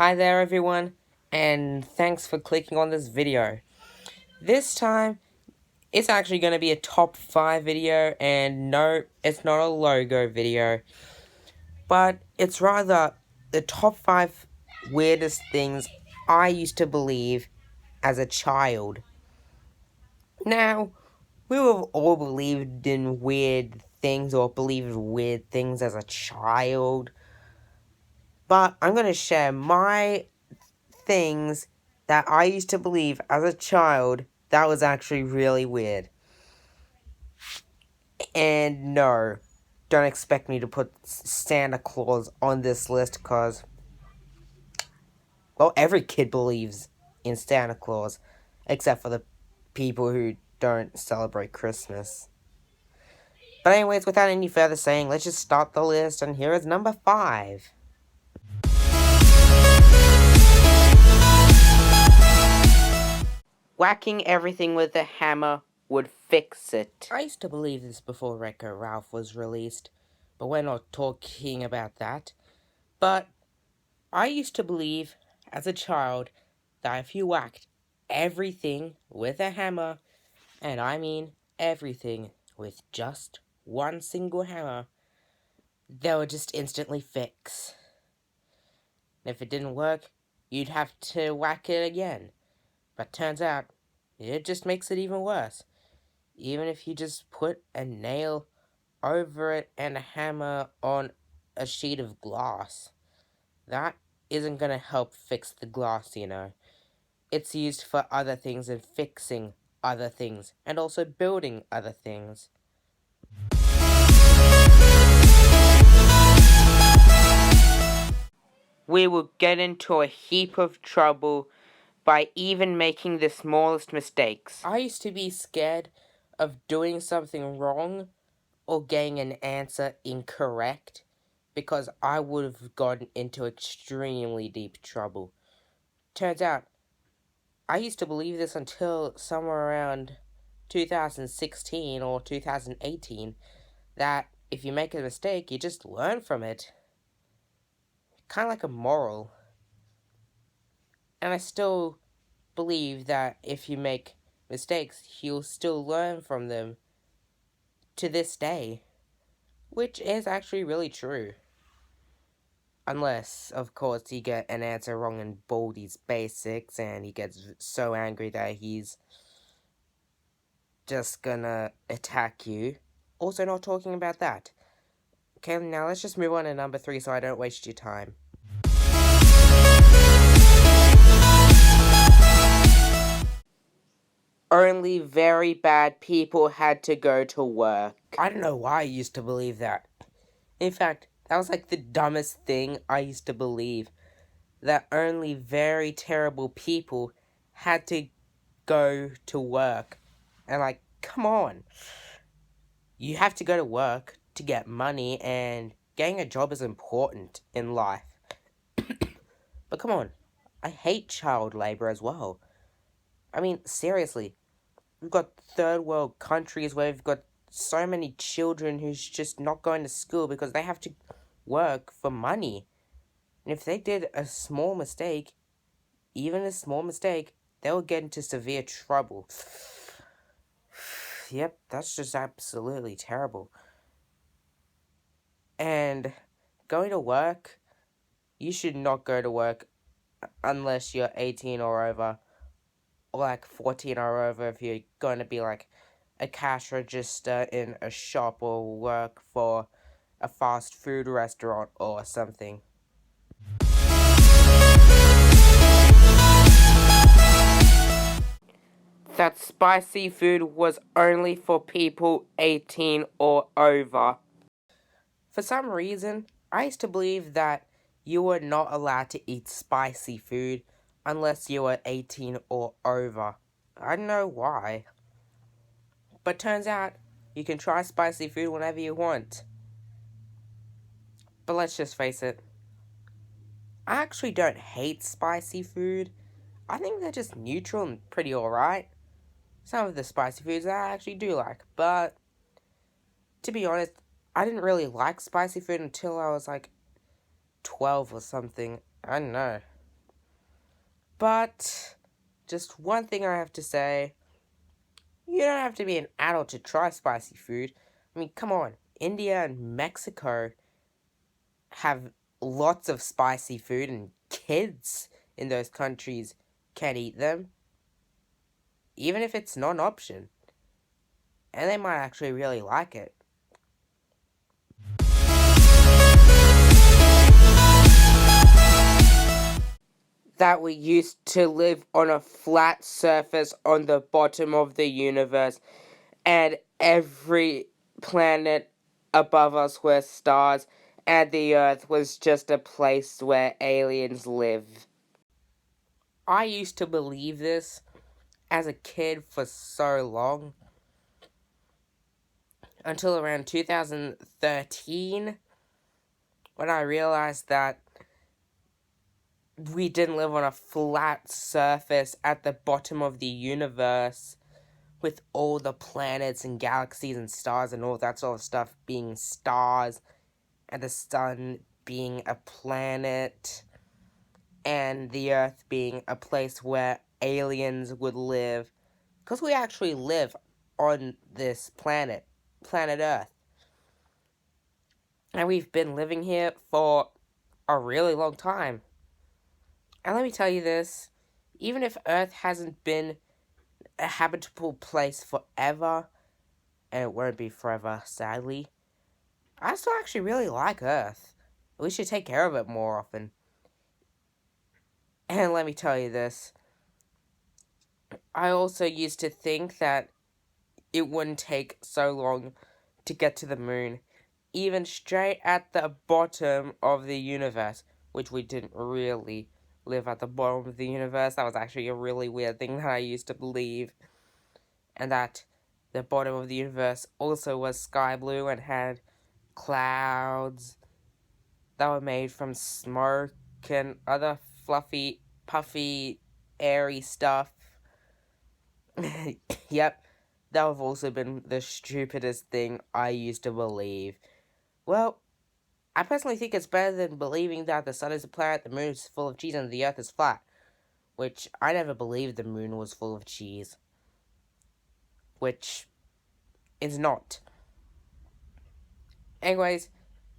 Hi there everyone, and thanks for clicking on this video. This time, it's actually going to be a top 5 video, and no, it's not a logo video, but it's rather the top 5 weirdest things I used to believe as a child. Now, we have all believed in weird things or believed weird things as a child, but I'm going to share my things that I used to believe as a child that was actually really weird. And no, don't expect me to put Santa Claus on this list because, well, every kid believes in Santa Claus, except for the people who don't celebrate Christmas. But anyways, without any further saying, let's just start the list, and here is number 5. Whacking everything with a hammer would fix it. I used to believe this before Wreck-It Ralph was released, but we're not talking about that. But I used to believe, as a child, that if you whacked everything with a hammer, and I mean everything with just one single hammer, they would just instantly fix. And if it didn't work, you'd have to whack it again. But turns out, it just makes it even worse. Even if you just put a nail over it and a hammer on a sheet of glass, that isn't going to help fix the glass, you know. It's used for other things and fixing other things, and also building other things. We will get into a heap of trouble by even making the smallest mistakes. I used to be scared of doing something wrong or getting an answer incorrect because I would have gotten into extremely deep trouble. Turns out, I used to believe this until somewhere around 2016 or 2018, that if you make a mistake, you just learn from it. Kind of like a moral. And I still believe that if you make mistakes, you'll still learn from them to this day, which is actually really true. Unless, of course, you get an answer wrong in Baldi's Basics and he gets so angry that he's just gonna attack you. Also, not talking about that. Okay, now let's just move on to number 3 so I don't waste your time. Only very bad people had to go to work. I don't know why I used to believe that. In fact, that was like the dumbest thing I used to believe. That only very terrible people had to go to work. And like, come on. You have to go to work to get money, and getting a job is important in life. But come on, I hate child labor as well. I mean, seriously, we've got third world countries where we've got so many children who's just not going to school because they have to work for money. And if they did a small mistake, even a small mistake, they will get into severe trouble. Yep, that's just absolutely terrible. And going to work, you should not go to work unless you're 18 or over, or like 14 or over if you're going to be like a cash register in a shop or work for a fast food restaurant or something. That spicy food was only for people 18 or over. For some reason, I used to believe that you were not allowed to eat spicy food unless you were 18 or over. I don't know why. But turns out, you can try spicy food whenever you want. But let's just face it, I actually don't hate spicy food. I think they're just neutral and pretty alright. Some of the spicy foods I actually do like, but to be honest, I didn't really like spicy food until I was like 12 or something. I don't know. But just one thing I have to say, you don't have to be an adult to try spicy food. I mean, come on, India and Mexico have lots of spicy food, and kids in those countries can eat them, even if it's not an option. And they might actually really like it. That we used to live on a flat surface on the bottom of the universe, and every planet above us were stars, and the Earth was just a place where aliens live. I used to believe this as a kid for so long, until around 2013, when I realized that we didn't live on a flat surface at the bottom of the universe, with all the planets and galaxies and stars and all that sort of stuff being stars, and the sun being a planet, and the Earth being a place where aliens would live. Because we actually live on this planet Earth. And we've been living here for a really long time. And let me tell you this, even if Earth hasn't been a habitable place forever, and it won't be forever, sadly, I still actually really like Earth. We should take care of it more often. And let me tell you this, I also used to think that it wouldn't take so long to get to the moon, even straight at the bottom of the universe, which we didn't really live at the bottom of the universe. That was actually a really weird thing that I used to believe. And that the bottom of the universe also was sky blue and had clouds that were made from smoke and other fluffy, puffy, airy stuff. Yep, that would have also been the stupidest thing I used to believe. Well, I personally think it's better than believing that the sun is a planet, the moon is full of cheese, and the earth is flat. Which, I never believed the moon was full of cheese. Which is not. Anyways,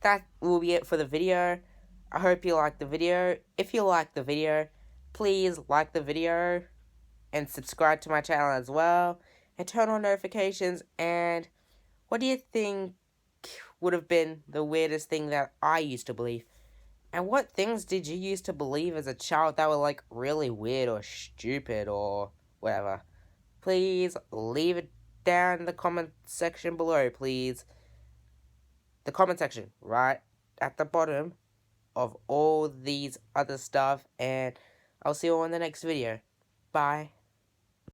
that will be it for the video. I hope you liked the video. If you liked the video, please like the video and subscribe to my channel as well, and turn on notifications. And what do you think would have been the weirdest thing that I used to believe? And what things did you used to believe as a child that were like really weird or stupid or whatever? Please leave it down in the comment section below, please. The comment section right at the bottom of all these other stuff, and I'll see you all in the next video. Bye.